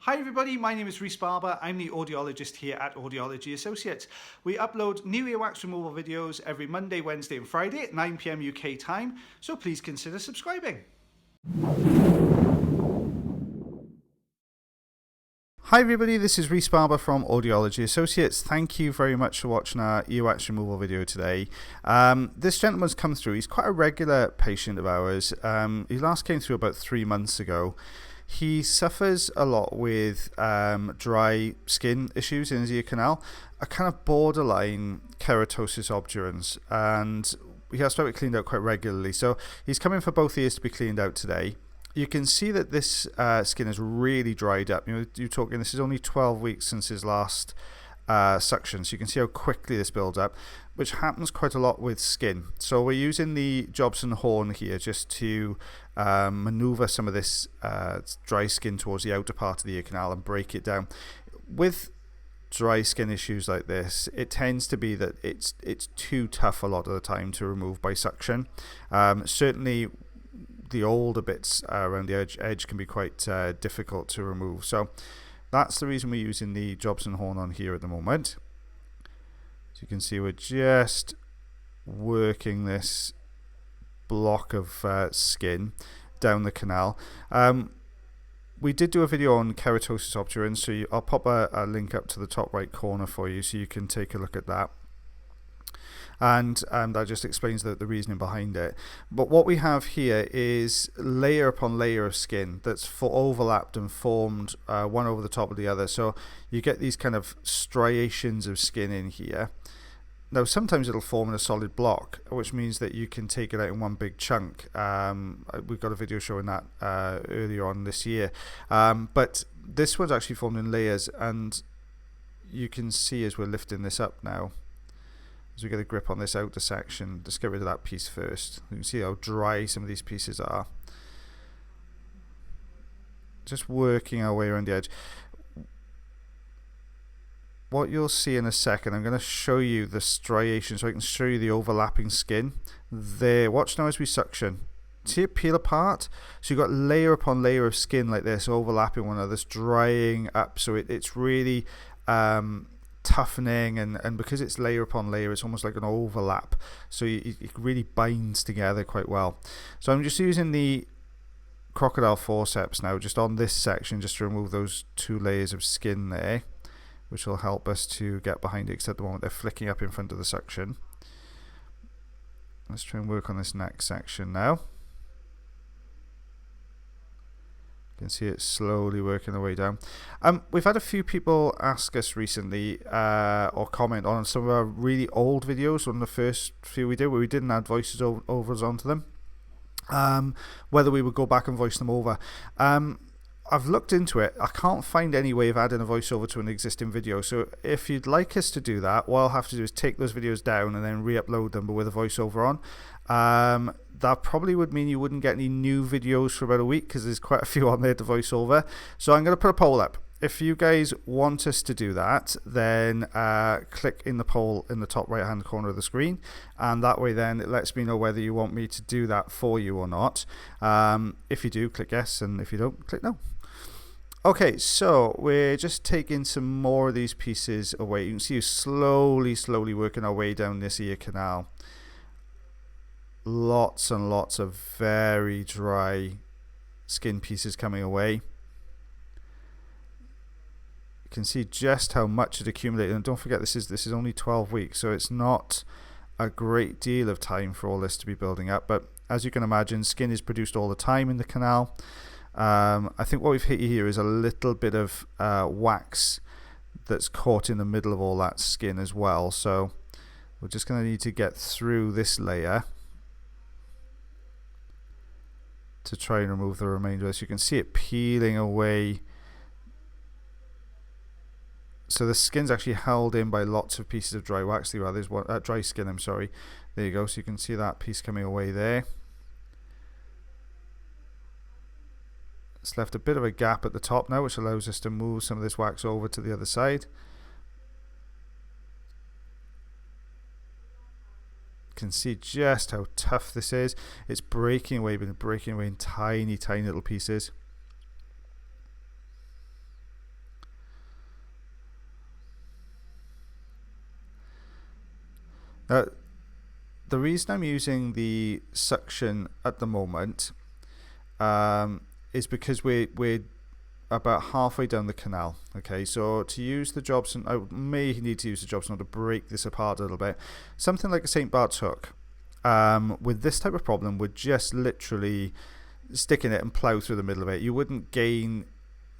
Hi everybody, my name is Rhys Barber. I'm the audiologist here at Audiology Associates. We upload new earwax removal videos every Monday, Wednesday and Friday at 9 PM UK time, so please consider subscribing. Hi everybody, this is Rhys Barber from Audiology Associates. Thank you very much for watching our earwax removal video today. This gentleman's come through. He's quite a regular patient of ours. He last came through about 3 months ago. He suffers a lot with dry skin issues in his ear canal, a kind of borderline keratosis obturans, and he has to have it cleaned out quite regularly. So he's coming for both ears to be cleaned out today. You can see that this skin has really dried up. You're talking, this is only 12 weeks since his last suction, so you can see how quickly this builds up, which happens quite a lot with skin. So we're using the Jobson horn here just to maneuver some of this dry skin towards the outer part of the ear canal and break it down. With dry skin issues like this, it tends to be that it's too tough a lot of the time to remove by suction. Certainly the older bits around the edge can be quite difficult to remove. So that's the reason we're using the Jobson horn on here at the moment. So you can see we're just working this block of skin down the canal. We did do a video on keratosis obturans, so I'll pop a link up to the top right corner for you so you can take a look at that. And that just explains the reasoning behind it. But what we have here is layer upon layer of skin that's overlapped and formed one over the top of the other. So you get these kind of striations of skin in here. Now sometimes it'll form in a solid block, which means that you can take it out in one big chunk. We've got a video showing that earlier on this year. But this one's actually formed in layers, and you can see as we're lifting this up now, as we get a grip on this outer section, just get rid of that piece first. You can see how dry some of these pieces are. Just working our way around the edge. What you'll see in a second, I'm going to show you the striation so I can show you the overlapping skin. There, watch now as we suction. See it peel apart? So you've got layer upon layer of skin like this overlapping one another, drying up. So it's really toughening, and because it's layer upon layer, it's almost like an overlap, so it really binds together quite well. So I'm just using the crocodile forceps now just on this section just to remove those 2 layers of skin there, which will help us to get behind it, because at the moment they're flicking up in front of the suction. Let's try and work on this next section now. You can see it slowly working the way down. We've had a few people ask us recently or comment on some of our really old videos, one of the first few we did where we didn't add voices overs onto them, whether we would go back and voice them over. I've looked into it. I can't find any way of adding a voiceover to an existing video, so if you'd like us to do that, what I'll have to do is take those videos down and then re-upload them but with a voiceover on. That probably would mean you wouldn't get any new videos for about a week, because there's quite a few on there to voice over. So I'm going to put a poll up. If you guys want us to do that, then click in the poll in the top right hand corner of the screen, and that way then it lets me know whether you want me to do that for you or not. If you do, click yes, and if you don't, click no. Okay, so we're just taking some more of these pieces away. You can see slowly working our way down this ear canal. Lots and lots of very dry skin pieces coming away. You can see just how much it accumulated, and don't forget this is only 12 weeks, so it's not a great deal of time for all this to be building up. But as you can imagine, skin is produced all the time in the canal. I think what we've hit here is a little bit of wax that's caught in the middle of all that skin as well, so we're just going to need to get through this layer to try and remove the remainder. So you can see it peeling away. So the skin's actually held in by lots of pieces of dry wax. There's one dry skin, I'm sorry. There you go. So you can see that piece coming away there. It's left a bit of a gap at the top now, which allows us to move some of this wax over to the other side. Can see just how tough this is. It's breaking away, but breaking away in tiny little pieces. Now, the reason I'm using the suction at the moment is because we're about halfway down the canal. Okay, so to use the Jobson, I may need to use the Jobson to break this apart a little bit. Something like a St. Bart's hook, with this type of problem, would just literally stick in it and plow through the middle of it. You wouldn't gain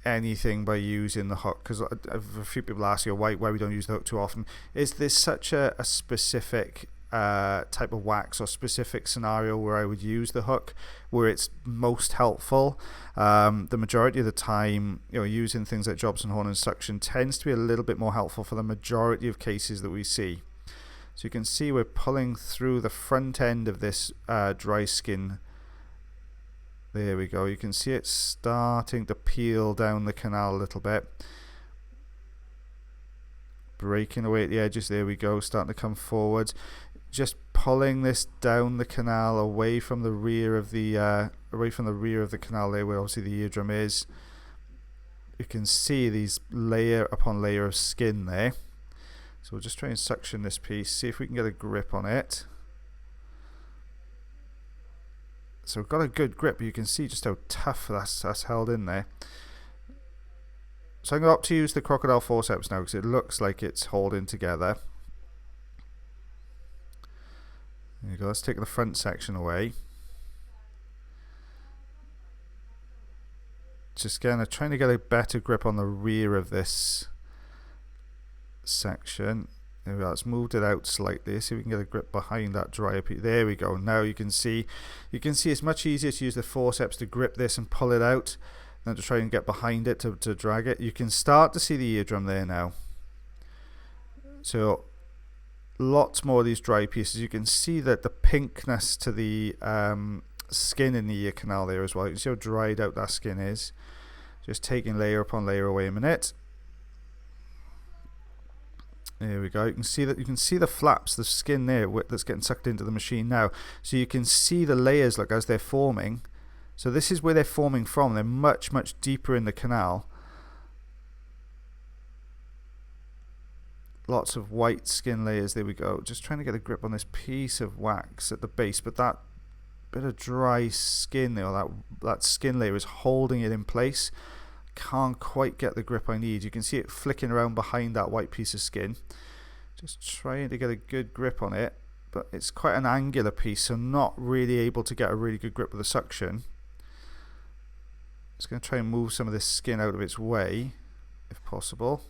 anything by using the hook, because a few people ask you why we don't use the hook too often. Is this such a specific type of wax or specific scenario where I would use the hook, where it's most helpful? The majority of the time, using things like Jobson horn and suction tends to be a little bit more helpful for the majority of cases that we see. So you can see we're pulling through the front end of this dry skin. There we go. You can see it starting to peel down the canal a little bit, breaking away at the edges. There we go, starting to come forward. Just pulling this down the canal away from the rear of the canal there, where obviously the eardrum is. You can see these layer upon layer of skin there. So we'll just try and suction this piece, see if we can get a grip on it. So we've got a good grip, but you can see just how tough that's held in there. So I'm going to opt to use the crocodile forceps now, because it looks like it's holding together. There you go, let's take the front section away. Just trying to get a better grip on the rear of this section. There we go, let's moved it out slightly, see if we can get a grip behind that dryer piece. There we go. Now you can see it's much easier to use the forceps to grip this and pull it out than to try and get behind it to drag it. You can start to see the eardrum there now. So lots more of these dry pieces. You can see that the pinkness to the skin in the ear canal there as well. You can see how dried out that skin is. Just taking layer upon layer away a minute. There we go. You can see the flaps, the skin there that's getting sucked into the machine now. So you can see the layers, look, as they're forming. So this is where they're forming from. They're much, much deeper in the canal. Lots of white skin layers. There we go. Just trying to get a grip on this piece of wax at the base, but that bit of dry skin there, or that skin layer is holding it in place. Can't quite get the grip I need. You can see it flicking around behind that white piece of skin. Just trying to get a good grip on it, but it's quite an angular piece, so not really able to get a really good grip with the suction. Just going to try and move some of this skin out of its way if possible,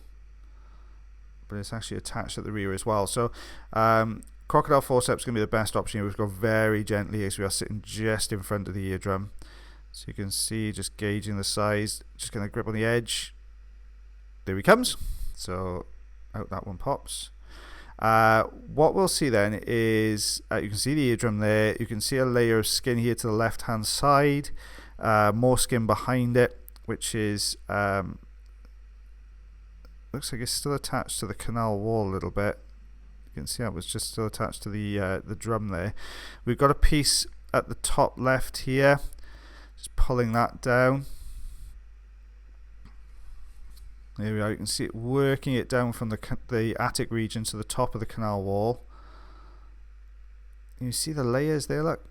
but it's actually attached at the rear as well. So crocodile forceps is going to be the best option. We've got very gently as we are sitting just in front of the eardrum. So you can see, just gauging the size, just going to grip on the edge. There he comes. So out that one pops. What we'll see then is, you can see the eardrum there. You can see a layer of skin here to the left hand side. More skin behind it, which is, looks like it's still attached to the canal wall a little bit. You can see how it's just still attached to the drum there. We've got a piece at the top left here. Just pulling that down. There we are. You can see it working it down from the attic region to the top of the canal wall. You see the layers there, look.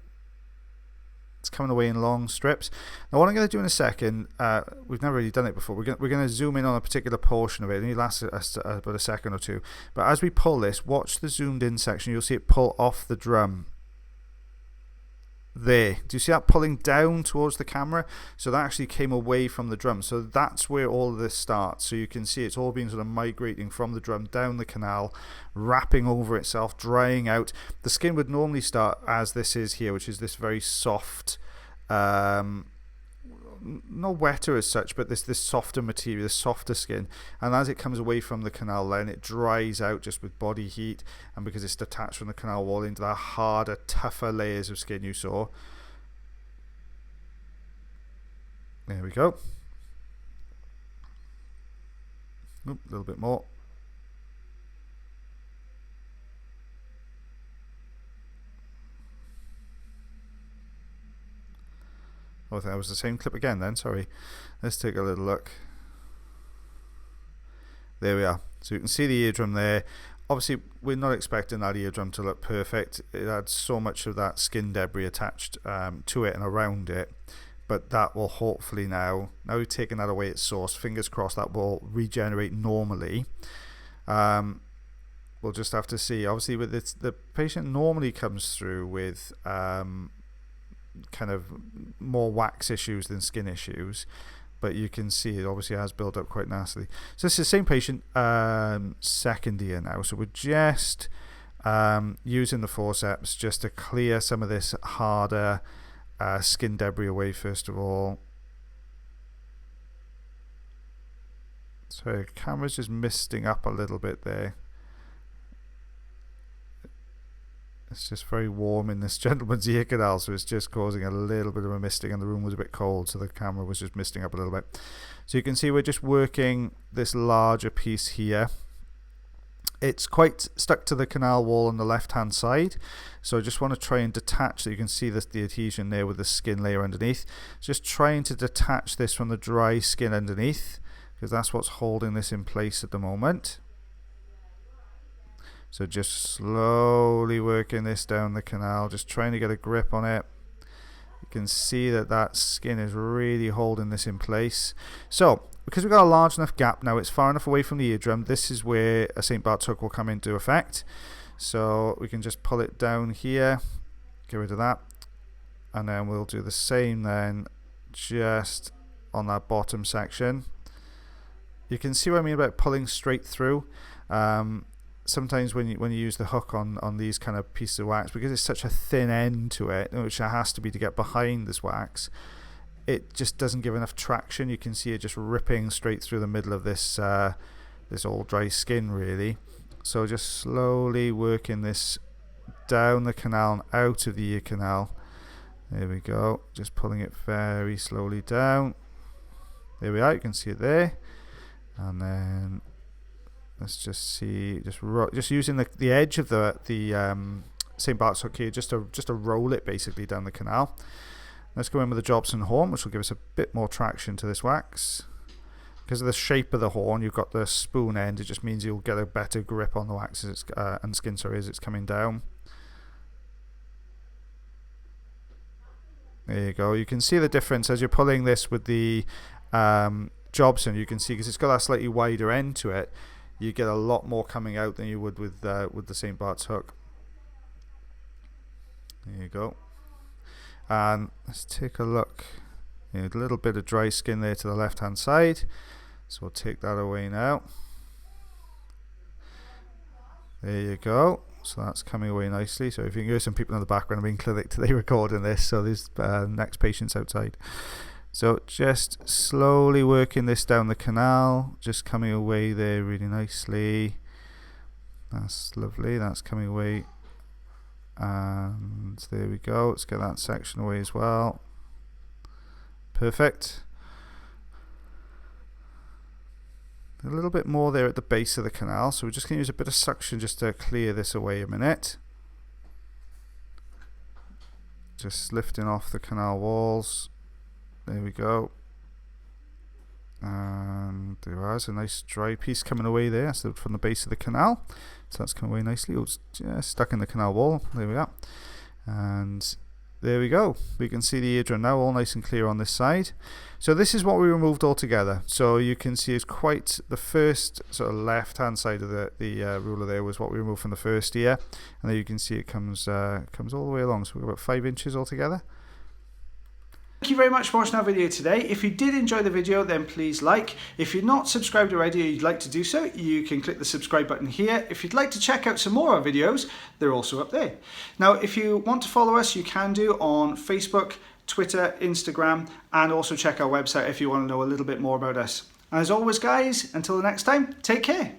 It's coming away in long strips. Now what I'm going to do in a second, we've never really done it before. We're going to zoom in on a particular portion of it. It only lasts about a second or two. But as we pull this, watch the zoomed in section. You'll see it pull off the drum. There, do you see that pulling down towards the camera? So that actually came away from the drum. So that's where all of this starts. So you can see it's all been sort of migrating from the drum down the canal, wrapping over itself, drying out. The skin would normally start as this is here, which is this very soft, not wetter as such, but this softer material, this softer skin. And as it comes away from the canal, then it dries out just with body heat, and because it's detached from the canal wall into the harder, tougher layers of skin you saw. There we go. Oop, a little bit more. Oh, I think that was the same clip again then, sorry. Let's take a little look. There we are. So you can see the eardrum there. obviously we're not expecting that eardrum to look perfect. It had so much of that skin debris attached to it and around it, but that will hopefully now we've taken that away at source, fingers crossed that will regenerate normally. We'll just have to see. Obviously with this, the patient normally comes through with kind of more wax issues than skin issues, but you can see it obviously has built up quite nicely. So this is the same patient, second ear now. So we're just using the forceps just to clear some of this harder skin debris away first of all. So the camera's just misting up a little bit there. It's just very warm in this gentleman's ear canal, so it's just causing a little bit of a misting, and the room was a bit cold, so the camera was just misting up a little bit. So you can see we're just working this larger piece here. It's quite stuck to the canal wall on the left hand side, so I just want to try and detach. So you can see this, the adhesion there with the skin layer underneath. Just trying to detach this from the dry skin underneath, because that's what's holding this in place at the moment. So just slowly working this down the canal, just trying to get a grip on it. You can see that that skin is really holding this in place. So because we've got a large enough gap now, it's far enough away from the eardrum, this is where a St. Bart's hook will come into effect. So we can just pull it down here, get rid of that, and then we'll do the same then just on that bottom section. You can see what I mean about pulling straight through. Sometimes when you use the hook on these kind of pieces of wax, because it's such a thin end to it, which it has to be to get behind this wax, it just doesn't give enough traction. You can see it just ripping straight through the middle of this this all dry skin really. So just slowly working this down the canal and out of the ear canal. There we go, just pulling it very slowly down. There we are, you can see it there. And then let's just see, just using the edge of the St. Bart's hook here, just to roll it basically down the canal. Let's go in with the Jobson horn, which will give us a bit more traction to this wax. Because of the shape of the horn, you've got the spoon end. It just means you'll get a better grip on the wax as and skin, sorry, as it's coming down. There you go. You can see the difference as you're pulling this with the Jobson. You can see because it's got that slightly wider end to it, you get a lot more coming out than you would with the St. Bart's hook. There you go. And let's take a look. A little bit of dry skin there to the left hand side, so we'll take that away now. There you go. So that's coming away nicely. So if you can hear some people in the background, I'm in clinic today recording this, so there's next patient's outside. So just slowly working this down the canal, just coming away there really nicely. That's lovely, that's coming away. And there we go, let's get that section away as well. Perfect. A little bit more there at the base of the canal, so we're just going to use a bit of suction just to clear this away a minute. Just lifting off the canal walls. There we go. And there is a nice dry piece coming away there, so from the base of the canal. So that's coming away nicely. It's just stuck in the canal wall. There we go. And there we go. We can see the eardrum now all nice and clear on this side. So this is what we removed altogether. So you can see it's quite the first sort of left hand side of the ruler there was what we removed from the first ear. And there you can see it comes all the way along. So we've got about 5 inches altogether. Thank you very much for watching our video today. If you did enjoy the video, then please like. If you're not subscribed already and you'd like to do so, you can click the subscribe button here. If you'd like to check out some more of our videos, they're also up there. Now, if you want to follow us, you can do on Facebook, Twitter, Instagram, and also check our website if you want to know a little bit more about us. As always, guys, until the next time, take care.